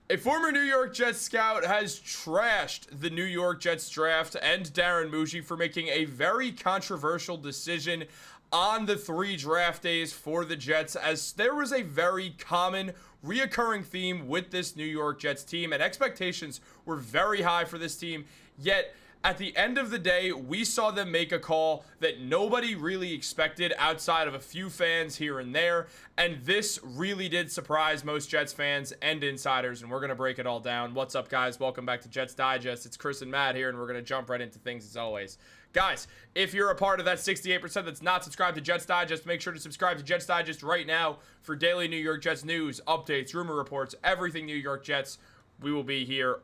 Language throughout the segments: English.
A former New York Jets scout has trashed the New York Jets draft and Darren Mougey for making a very controversial decision on the 3 draft days for the Jets, as there was a very common reoccurring theme with this New York Jets team, and expectations were very high for this team, yet at the end of the day, we saw them make a call that nobody really expected outside of a few fans here and there, and this really did surprise most Jets fans and insiders, and we're going to break it all down. What's up, guys? Welcome back to Jets Digest. It's Chris and Matt here, and we're going to jump right into things as always. Guys, if you're a part of that 68% that's not subscribed to Jets Digest, make sure to subscribe to Jets Digest right now for daily New York Jets news, updates, rumor reports, everything New York Jets. We will be here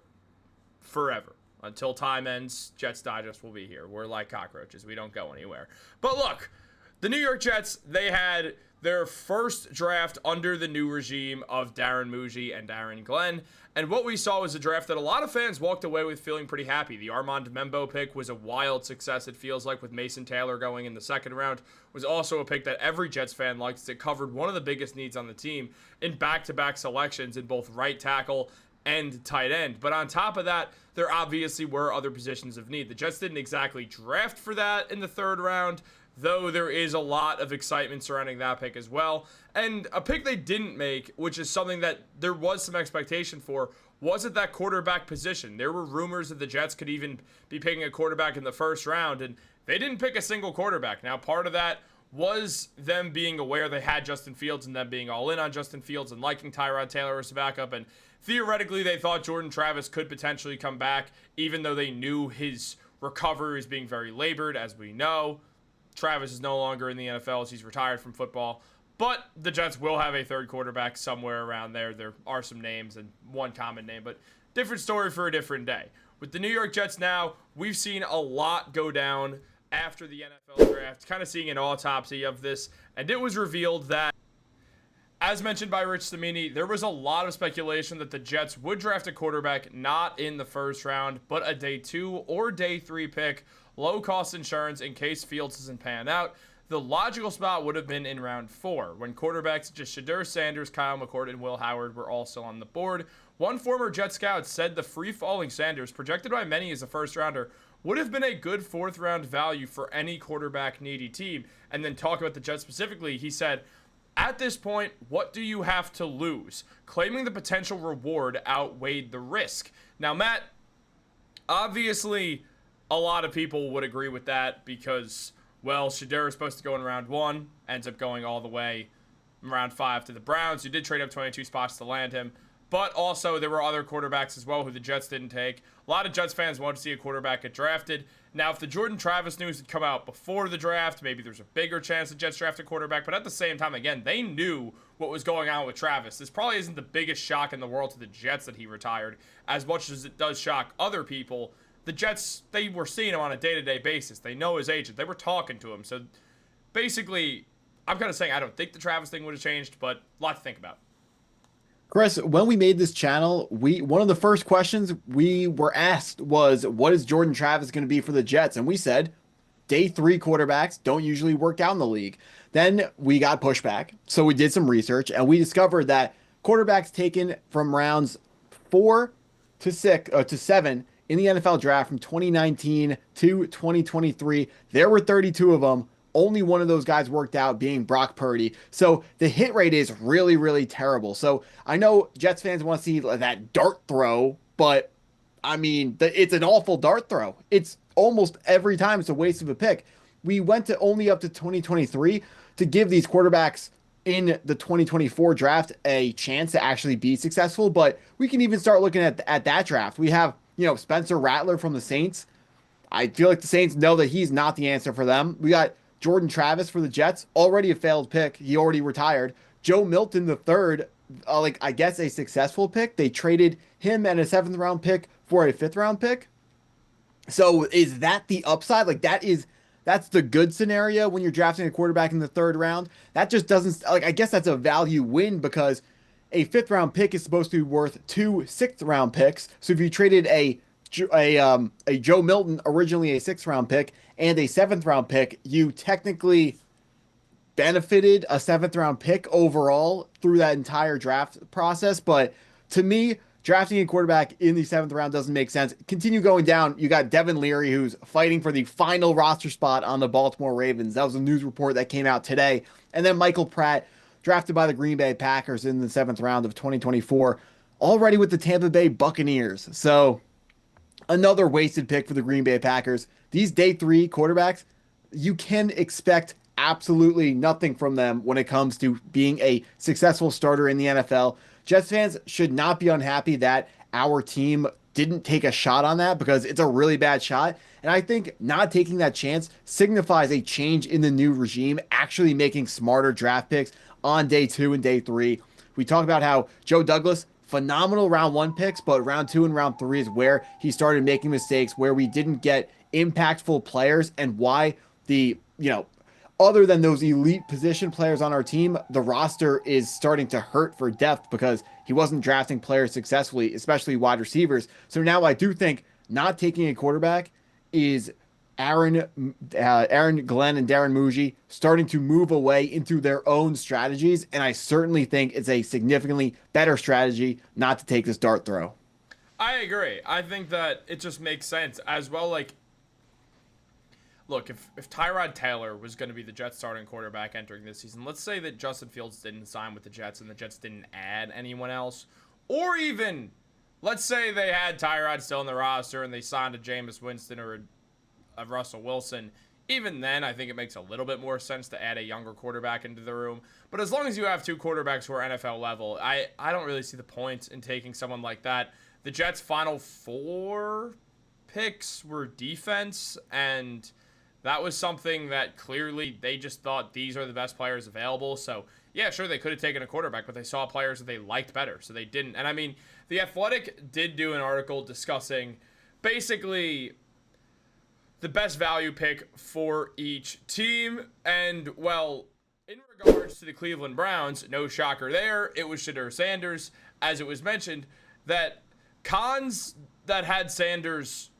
forever. Until time ends, Jets Digest will be here. We're like cockroaches. We don't go anywhere. But look, the New York Jets, they had their first draft under the new regime of Darren Mougey and Darren Glenn. And what we saw was a draft that a lot of fans walked away with feeling pretty happy. The Armand Membo pick was a wild success, it feels like, with Mason Taylor going in the second round. Was also a pick that every Jets fan liked, as it covered one of the biggest needs on the team in back-to-back selections in both right tackle and tight end. But on top of that, there obviously were other positions of need. The Jets didn't exactly draft for that in the third round, though there is a lot of excitement surrounding that pick as well. And a pick they didn't make, which is something that there was some expectation for, was at that quarterback position. There were rumors that the Jets could even be picking a quarterback in the first round, and they didn't pick a single quarterback. Now, part of that was them being aware they had Justin Fields and them being all in on Justin Fields and liking Tyrod Taylor as a backup, and theoretically, they thought Jordan Travis could potentially come back, even though they knew his recovery was being very labored. As we know, Travis is no longer in the NFL as he's retired from football. But the Jets will have a third quarterback somewhere around there. There are some names and one common name, but different story for a different day. With the New York Jets now, we've seen a lot go down after the NFL draft, kind of seeing an autopsy of this, and it was revealed that, as mentioned by Rich Cimini, there was a lot of speculation that the Jets would draft a quarterback not in the first round, but a day 2 or day 3 pick, low-cost insurance in case Fields doesn't pan out. The logical spot would have been in round 4, when quarterbacks such as Shadrach Sanders, Kyle McCord, and Will Howard were also on the board. One former Jet scout said the free-falling Sanders, projected by many as a first-rounder, would have been a good 4th-round value for any quarterback-needy team. And then talk about the Jets specifically, he said, "At this point, what do you have to lose?" Claiming the potential reward outweighed the risk. Now, Matt, obviously, a lot of people would agree with that because, well, Shedeur is supposed to go in round 1, ends up going all the way in round 5 to the Browns, who did trade up 22 spots to land him. But also, there were other quarterbacks as well who the Jets didn't take. A lot of Jets fans want to see a quarterback get drafted. Now, if the Jordan Travis news had come out before the draft, maybe there's a bigger chance the Jets draft a quarterback. But at the same time, again, they knew what was going on with Travis. This probably isn't the biggest shock in the world to the Jets that he retired, as much as it does shock other people. The Jets, they were seeing him on a day-to-day basis. They know his agent. They were talking to him. So, basically, I'm kind of saying I don't think the Travis thing would have changed, but a lot to think about. Chris, when we made this channel, one of the first questions we were asked was, what is Jordan Travis going to be for the Jets? And we said, day 3 quarterbacks don't usually work out in the league. Then we got pushback. So we did some research and we discovered that quarterbacks taken from rounds 4 to 7 in the NFL draft from 2019 to 2023, there were 32 of them. Only one of those guys worked out, being Brock Purdy. So the hit rate is really, really terrible. So I know Jets fans want to see that dart throw, but I mean, it's an awful dart throw. It's almost every time it's a waste of a pick. We went to only up to 2023 to give these quarterbacks in the 2024 draft a chance to actually be successful. But we can even start looking at that draft. We have, Spencer Rattler from the Saints. I feel like the Saints know that he's not the answer for them. We got Jordan Travis for the Jets, already a failed pick. He already retired. Joe Milton the third, I guess a successful pick. They traded him and a 7th round pick for a 5th round pick. So is that the upside? That's the good scenario when you're drafting a quarterback in the 3rd round. That just doesn't, I guess that's a value win because a 5th round pick is supposed to be worth 2 6th round picks. So if you traded a Joe Milton, originally a 6th round pick, and a 7th round pick, you technically benefited a 7th round pick overall through that entire draft process. But to me, drafting a quarterback in the 7th round doesn't make sense. Continue going down. You got Devin Leary, who's fighting for the final roster spot on the Baltimore Ravens. That was a news report that came out today. And then Michael Pratt, drafted by the Green Bay Packers in the 7th round of 2024, already with the Tampa Bay Buccaneers. So another wasted pick for the Green Bay Packers. These day 3 quarterbacks, you can expect absolutely nothing from them when it comes to being a successful starter in the NFL. Jets fans should not be unhappy that our team didn't take a shot on that, because it's a really bad shot. And I think not taking that chance signifies a change in the new regime, actually making smarter draft picks on day 2 and day 3. We talk about how Joe Douglas, phenomenal round 1 picks, but round 2 and round 3 is where he started making mistakes, where we didn't get impactful players, and why the, other than those elite position players on our team, the roster is starting to hurt for depth because he wasn't drafting players successfully, especially wide receivers. So now I do think not taking a quarterback is Aaron, Glenn, and Darren Mougey starting to move away into their own strategies. And I certainly think it's a significantly better strategy not to take this dart throw. I agree. I think that it just makes sense as well. Like, look, if Tyrod Taylor was going to be the Jets starting quarterback entering this season, let's say that Justin Fields didn't sign with the Jets and the Jets didn't add anyone else, or even let's say they had Tyrod still in the roster and they signed a Jameis Winston or a Russell Wilson. Even then, I think it makes a little bit more sense to add a younger quarterback into the room. But as long as you have 2 quarterbacks who are NFL level, I don't really see the point in taking someone like that. The Jets' final 4 picks were defense, and that was something that clearly they just thought these are the best players available. So, yeah, sure, they could have taken a quarterback, but they saw players that they liked better, so they didn't. And, I mean, The Athletic did do an article discussing basically the best value pick for each team. And, well, in regards to the Cleveland Browns, no shocker there, it was Shadrach Sanders. As it was mentioned, that cons that had Sanders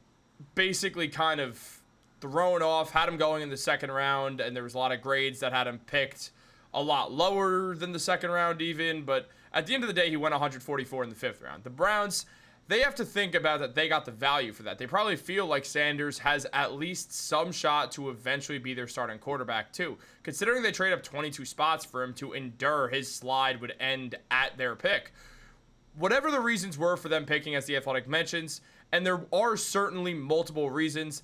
basically kind of thrown off, had him going in the 2nd round, and there was a lot of grades that had him picked a lot lower than the 2nd round even, but at the end of the day, he went 144 in the 5th round. The Browns, they have to think about that they got the value for that. They probably feel like Sanders has at least some shot to eventually be their starting quarterback too, considering they trade up 22 spots for him to endure his slide would end at their pick. Whatever the reasons were for them picking, as The Athletic mentions, and there are certainly multiple reasons,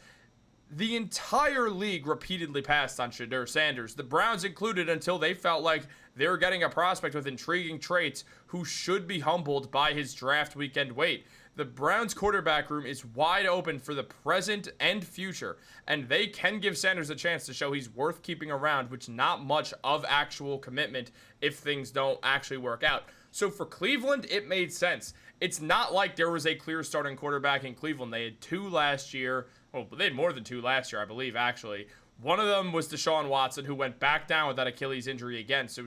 the entire league repeatedly passed on Shadrach Sanders, the Browns included, until they felt like they were getting a prospect with intriguing traits who should be humbled by his draft weekend wait. The Browns quarterback room is wide open for the present and future, and they can give Sanders a chance to show he's worth keeping around, which not much of actual commitment if things don't actually work out. So for Cleveland, it made sense. It's not like there was a clear starting quarterback in Cleveland. They had 2 last year. Well, they had more than 2 last year, I believe, actually. One of them was Deshaun Watson, who went back down with that Achilles injury again. So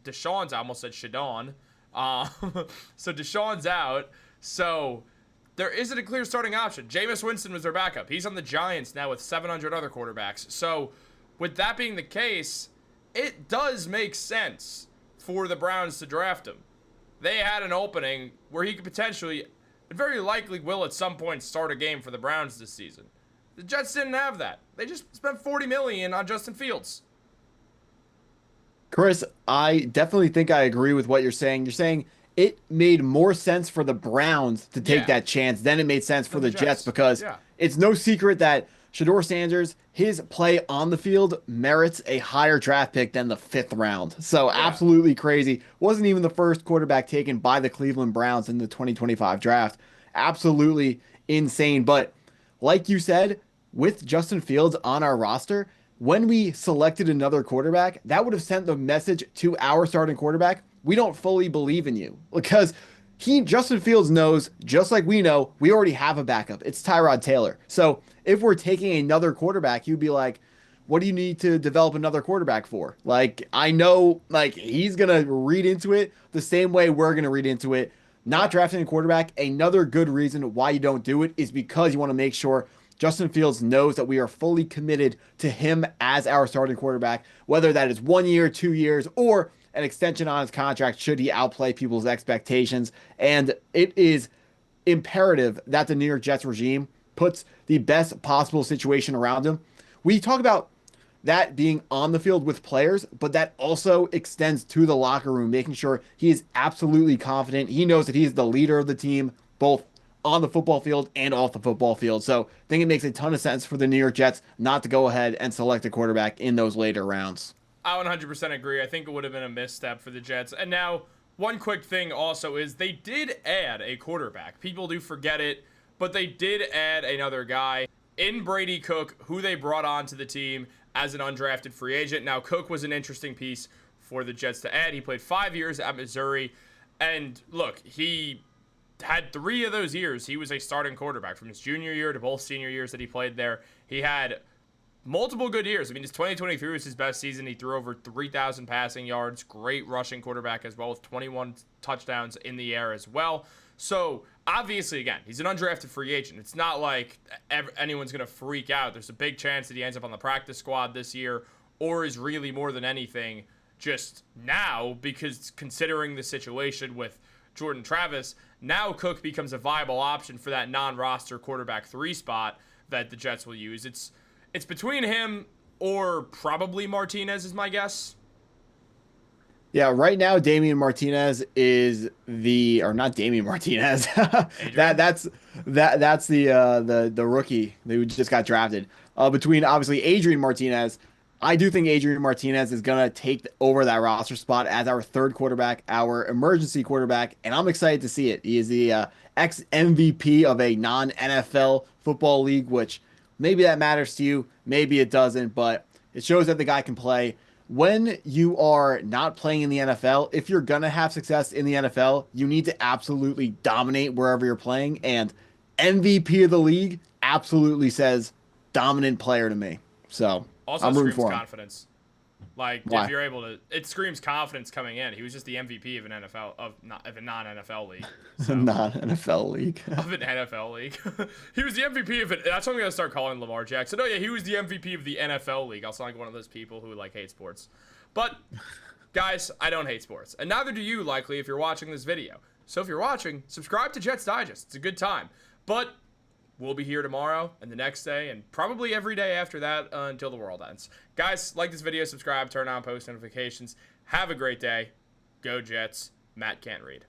Deshaun's, I almost said Shadon. So Deshaun's out. So there isn't a clear starting option. Jameis Winston was their backup. He's on the Giants now with 700 other quarterbacks. So with that being the case, it does make sense for the Browns to draft him. They had an opening where he could potentially, and very likely will at some point, start a game for the Browns this season. The Jets didn't have that. They just spent $40 million on Justin Fields. Chris, I definitely think I agree with what you're saying. You're saying it made more sense for the Browns to take that chance than it made sense for the Jets, because it's no secret that Shadrach Sanders, his play on the field merits a higher draft pick than the 5th round. So absolutely crazy. Wasn't even the first quarterback taken by the Cleveland Browns in the 2025 draft. Absolutely insane. But like you said, with Justin Fields on our roster, when we selected another quarterback, that would have sent the message to our starting quarterback: we don't fully believe in you. Because Justin Fields knows, just like we know, we already have a backup. It's Tyrod Taylor. So if we're taking another quarterback, you'd be like, what do you need to develop another quarterback for? Like, I know, like, he's going to read into it the same way we're going to read into it. Not drafting a quarterback, another good reason why you don't do it is because you want to make sure Justin Fields knows that we are fully committed to him as our starting quarterback, whether that is 1 year, 2 years, or an extension on his contract should he outplay people's expectations. And it is imperative that the New York Jets regime puts the best possible situation around him. We talk about that being on the field with players, but that also extends to the locker room, making sure he is absolutely confident. He knows that he's the leader of the team, both on the football field and off the football field. So I think it makes a ton of sense for the New York Jets not to go ahead and select a quarterback in those later rounds. I 100% agree. I think it would have been a misstep for the Jets. And now, one quick thing also is they did add a quarterback. People do forget it, but they did add another guy in Brady Cook, who they brought onto the team as an undrafted free agent. Now, Cook was an interesting piece for the Jets to add. He played 5 years at Missouri. And look, he had 3 of those years. He was a starting quarterback from his junior year to both senior years that he played there. He had multiple good years. I mean, his 2023 was his best season. He threw over 3,000 passing yards. Great rushing quarterback as well, with 21 touchdowns in the air as well. So, obviously, again, he's an undrafted free agent. It's not like anyone's going to freak out. There's a big chance that he ends up on the practice squad this year, or is really more than anything just now, because considering the situation with Jordan Travis, now Cook becomes a viable option for that non-roster quarterback 3 spot that the Jets will use. It's between him or probably Martinez is my guess. Yeah, right now Damian Martinez is or not Damian Martinez. That's the rookie who just got drafted. Between obviously Adrian Martinez, I do think Adrian Martinez is gonna take over that roster spot as our 3rd quarterback, our emergency quarterback, and I'm excited to see it. He is the ex MVP of a non NFL football league, which maybe that matters to you, maybe it doesn't, but it shows that the guy can play. When you are not playing in the NFL, if you're going to have success in the NFL, you need to absolutely dominate wherever you're playing. And MVP of the league absolutely says dominant player to me. So also I'm rooting screams for him. confidence. Like, Why? if you're able to, it screams confidence coming in. He was just the MVP of a non-NFL league. So. Non-NFL league. Of an NFL league. He was the MVP of it. That's what I'm going to start calling Lamar Jackson. Oh, yeah, he was the MVP of the NFL league. I'll sound like one of those people who, like, hate sports. But, guys, I don't hate sports. And neither do you, likely, if you're watching this video. So if you're watching, subscribe to Jets Digest. It's a good time. But we'll be here tomorrow and the next day and probably every day after that until the world ends. Guys, like this video, subscribe, turn on post notifications. Have a great day. Go Jets. Matt can't read.